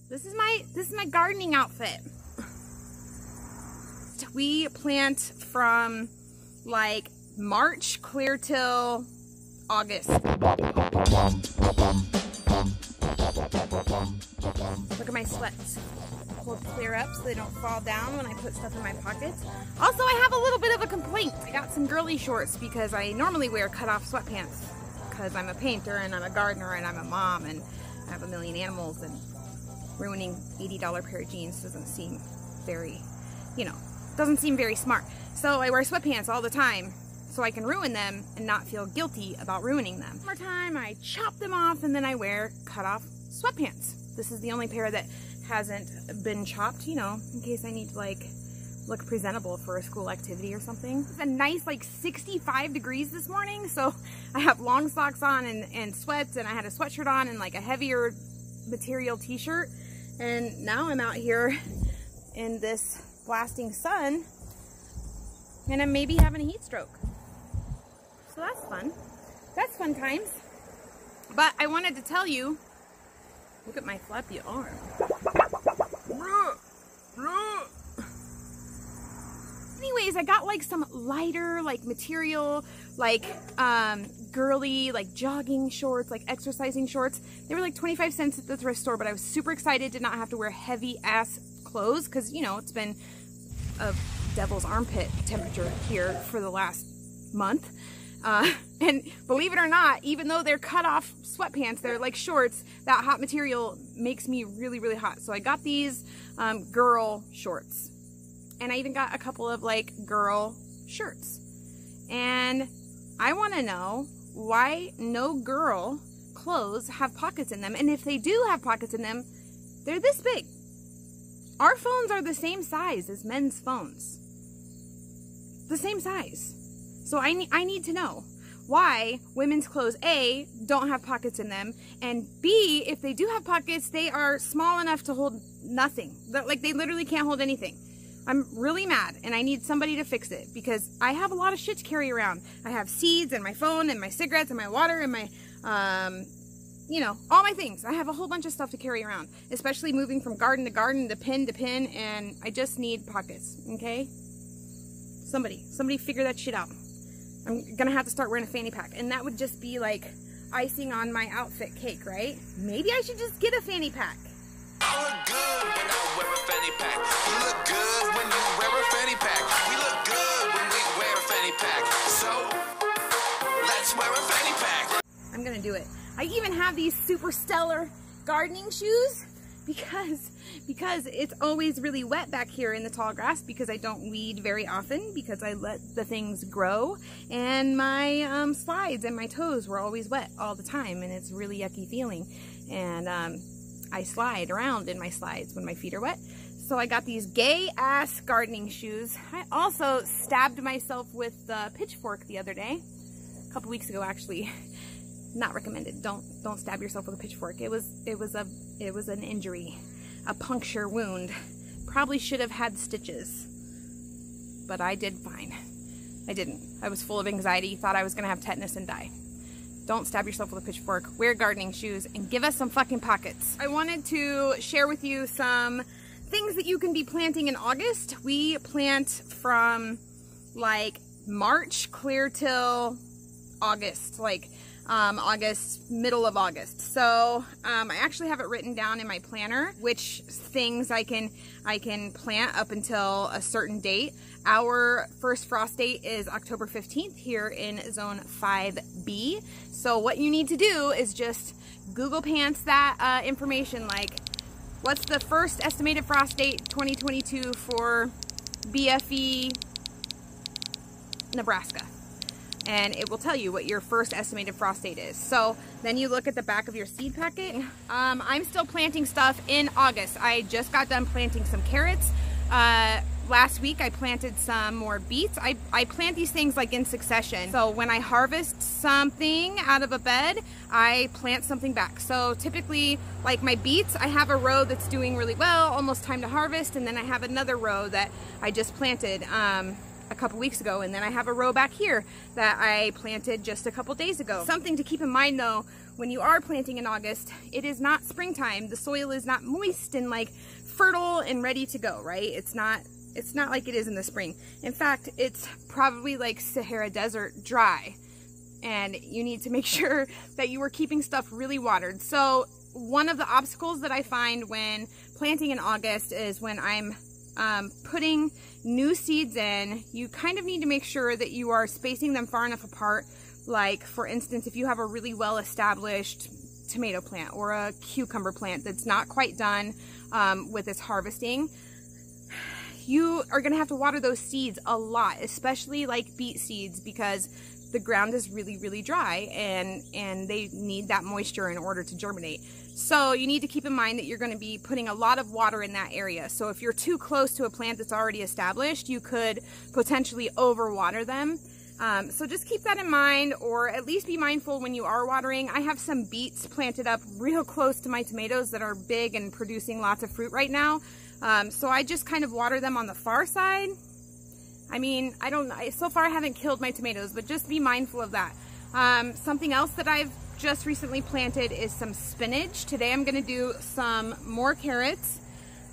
This is my gardening outfit. We plant from like March clear till August. Look at my sweats. Hold clear up so they don't fall down when I put stuff in my pockets. Also, I have a little bit of a complaint. I got some girly shorts because I normally wear cut-off sweatpants because I'm a painter and I'm a gardener and I'm a mom and I have a million animals, and ruining $80 pair of jeans doesn't seem very, doesn't seem very smart. So I wear sweatpants all the time so I can ruin them and not feel guilty about ruining them. Summertime, I chop them off and then I wear cut-off sweatpants. This is the only pair that hasn't been chopped, in case I need to look presentable for a school activity or something. It's a nice 65 degrees this morning, so I have long socks on and sweats, and I had a sweatshirt on and a heavier material t-shirt, and now I'm out here in this blasting sun and I'm maybe having a heat stroke. So that's fun. That's fun times. But I wanted to tell you, look at my flappy arm. Anyways, I got some lighter material, girly jogging shorts, exercising shorts. They were 25 cents at the thrift store, but I was super excited to not have to wear heavy ass clothes because it's been a devil's armpit temperature here for the last month. And believe it or not, even though they're cut off sweatpants, they're like shorts, that hot material makes me really, really hot. So I got these girl shorts. And I even got a couple of girl shirts. And I want to know why no girl clothes have pockets in them. And if they do have pockets in them, they're this big. Our phones are the same size as men's phones. The same size. So I need to know why women's clothes, A, don't have pockets in them, and B, if they do have pockets, they are small enough to hold nothing. They literally can't hold anything. I'm really mad, and I need somebody to fix it because I have a lot of shit to carry around. I have seeds and my phone and my cigarettes and my water and my, all my things. I have a whole bunch of stuff to carry around, especially moving from garden to garden to pin, and I just need pockets, okay? Somebody figure that shit out. I'm gonna have to start wearing a fanny pack, and that would just be icing on my outfit cake, right? Maybe I should just get a fanny pack. I look good when I wear a fanny pack. You look good when you wear a fanny pack. We look good when we wear a fanny pack. So, let's wear a fanny pack. I'm gonna do it. I even have these super stellar gardening shoes because it's always really wet back here in the tall grass because I don't weed very often because I let the things grow, and my slides and my toes were always wet all the time, and it's really yucky feeling. And I slide around in my slides when my feet are wet. So I got these gay ass gardening shoes. I also stabbed myself with the pitchfork the other day. A couple weeks ago, actually. Not recommended. Don't stab yourself with a pitchfork. It was an injury, a puncture wound. Probably should have had stitches, but I did fine. I didn't. I was full of anxiety, thought I was gonna have tetanus and die. Don't stab yourself with a pitchfork, wear gardening shoes, and give us some fucking pockets. I wanted to share with you some things that you can be planting in August. We plant from March clear till August, middle of August. So I actually have it written down in my planner which things I can plant up until a certain date. Our first frost date is October 15th here in zone 5B. So what you need to do is just Google pants that information, what's the first estimated frost date 2022 for BFE Nebraska, and it will tell you what your first estimated frost date is. So then you look at the back of your seed packet. I'm still planting stuff in August. I just got done planting some carrots. Last week I planted some more beets. I plant these things in succession. So when I harvest something out of a bed, I plant something back. So typically, my beets, I have a row that's doing really well, almost time to harvest, and then I have another row that I just planted a couple weeks ago, and then I have a row back here that I planted just a couple days ago. Something to keep in mind though, when you are planting in August, it is not springtime. The soil is not moist and like fertile and ready to go, right? It's not like it is in the spring. In fact, it's probably like Sahara Desert dry, and you need to make sure that you are keeping stuff really watered. So one of the obstacles that I find when planting in August is when I'm putting new seeds in, you kind of need to make sure that you are spacing them far enough apart. Like, for instance, if you have a really well-established tomato plant or a cucumber plant that's not quite done with its harvesting, you are going to have to water those seeds a lot, especially like beet seeds, because the ground is really, really dry and they need that moisture in order to germinate. So you need to keep in mind that you're going to be putting a lot of water in that area. So if you're too close to a plant that's already established, you could potentially overwater them. So just keep that in mind, or at least be mindful when you are watering. I have some beets planted up real close to my tomatoes that are big and producing lots of fruit right now. So I just kind of water them on the far side. I mean, so far I haven't killed my tomatoes, but just be mindful of that. Something else that I've just recently planted is some spinach. Today I'm going to do some more carrots.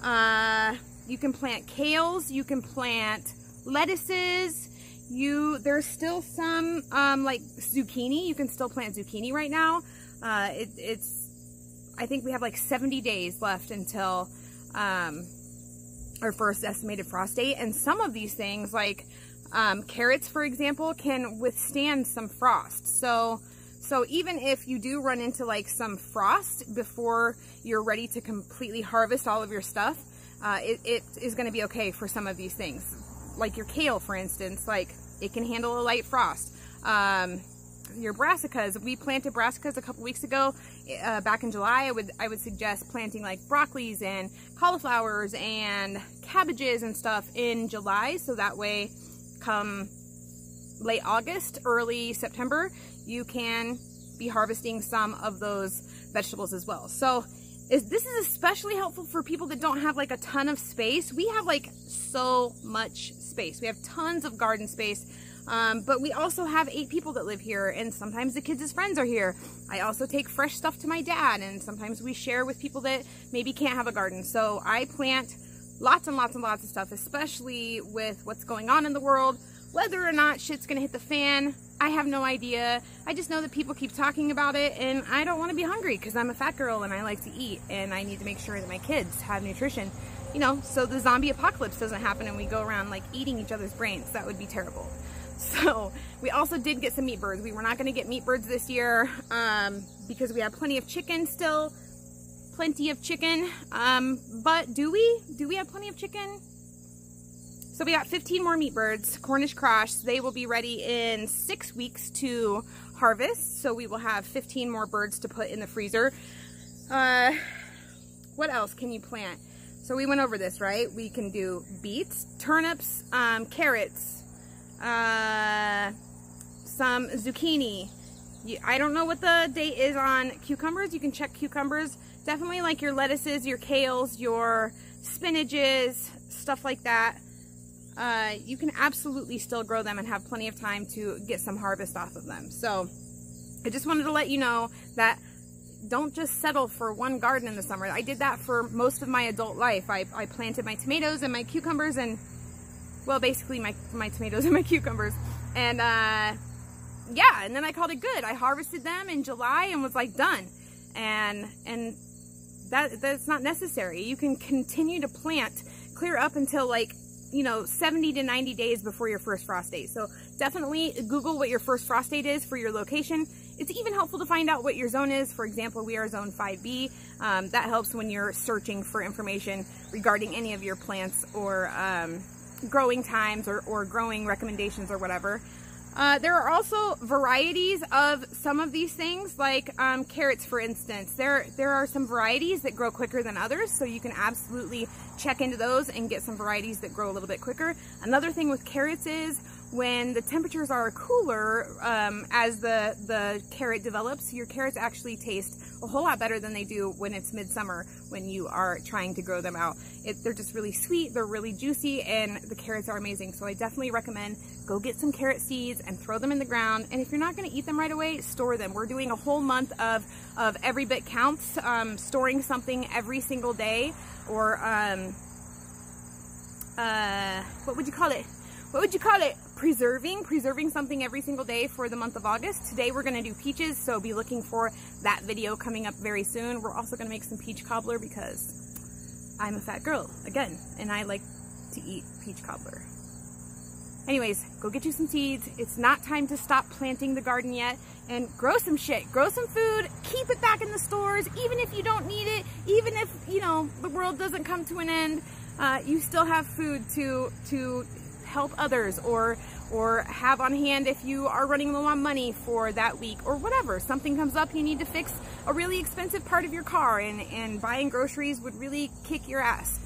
You can plant kales, you can plant lettuces. There's still some like zucchini. You can still plant zucchini right now. I think we have like 70 days left until our first estimated frost date, and some of these things like carrots, for example, can withstand some frost. So even if you do run into like some frost before you're ready to completely harvest all of your stuff, it is going to be okay for some of these things. Like your kale, for instance, like it can handle a light frost. Your brassicas, we planted brassicas a couple weeks ago, back in July. I would suggest planting like broccolis and cauliflowers and cabbages and stuff in July, so that way come late August, early September, you can be harvesting some of those vegetables as well. So this is especially helpful for people that don't have like a ton of space. We have like so much space. We have tons of garden space. But we also have 8 people that live here, and sometimes the kids' friends are here. I also take fresh stuff to my dad, and sometimes we share with people that maybe can't have a garden. So I plant lots and lots and lots of stuff, especially with what's going on in the world. Whether or not shit's gonna hit the fan, I have no idea. I just know that people keep talking about it, and I don't want to be hungry because I'm a fat girl and I like to eat, and I need to make sure that my kids have nutrition, you know, so the zombie apocalypse doesn't happen and we go around like eating each other's brains. That would be terrible. So we also did get some meat birds. We were not going to get meat birds this year because we have plenty of chicken still. Plenty of chicken. But do we have plenty of chicken? So we got 15 more meat birds, Cornish cross. They will be ready in 6 weeks to harvest. So we will have 15 more birds to put in the freezer. What else can you plant? So we went over this, right? We can do beets, turnips, carrots, some zucchini. I don't know what the date is on cucumbers. You can check cucumbers. Definitely like your lettuces, your kales, your spinaches, stuff like that. You can absolutely still grow them and have plenty of time to get some harvest off of them. So I just wanted to let you know that don't just settle for one garden in the summer. I did that for most of my adult life. I planted my tomatoes and my cucumbers, and well, basically my tomatoes and my cucumbers. And yeah, and then I called it good. I harvested them in July and was like done. And that's not necessary. You can continue to plant clear up until like, you know, 70 to 90 days before your first frost date. So definitely Google what your first frost date is for your location. It's even helpful to find out what your zone is. For example, we are zone 5B. That helps when you're searching for information regarding any of your plants or growing times or growing recommendations or whatever. There are also varieties of some of these things, like carrots, for instance. There are some varieties that grow quicker than others, so you can absolutely check into those and get some varieties that grow a little bit quicker. Another thing with carrots is when the temperatures are cooler, as the carrot develops, your carrots actually taste a whole lot better than they do when it's midsummer, when you are trying to grow them out. They're just really sweet, they're really juicy, and the carrots are amazing. So I definitely recommend go get some carrot seeds and throw them in the ground. And if you're not gonna eat them right away, store them. We're doing a whole month of every bit counts, storing something every single day, or what would you call it? Preserving something every single day for the month of August. Today we're gonna do peaches, so be looking for that video coming up very soon. We're also gonna make some peach cobbler because I'm a fat girl, again, and I like to eat peach cobbler. Anyways, go get you some seeds. It's not time to stop planting the garden yet, and grow some shit, grow some food, keep it back in the stores, even if you don't need it, even if, you know, the world doesn't come to an end, you still have food to help others, or have on hand if you are running low on money for that week, or whatever. Something comes up, you need to fix a really expensive part of your car, and buying groceries would really kick your ass.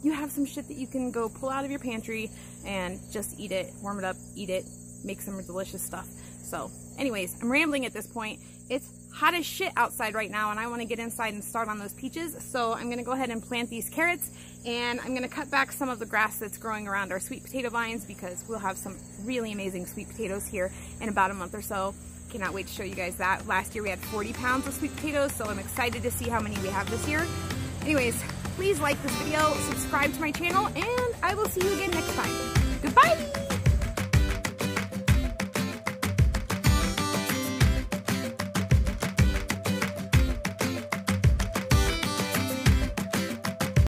You have some shit that you can go pull out of your pantry and just eat it, warm it up, eat it, make some delicious stuff. So anyways, I'm rambling at this point. It's hot as shit outside right now, and I want to get inside and start on those peaches. So I'm going to go ahead and plant these carrots, and I'm going to cut back some of the grass that's growing around our sweet potato vines, because we'll have some really amazing sweet potatoes here in about a month or so. Cannot wait to show you guys that. Last year we had 40 pounds of sweet potatoes, so I'm excited to see how many we have this year. Anyways, please like this video, subscribe to my channel, and I will see you again next time. Goodbye!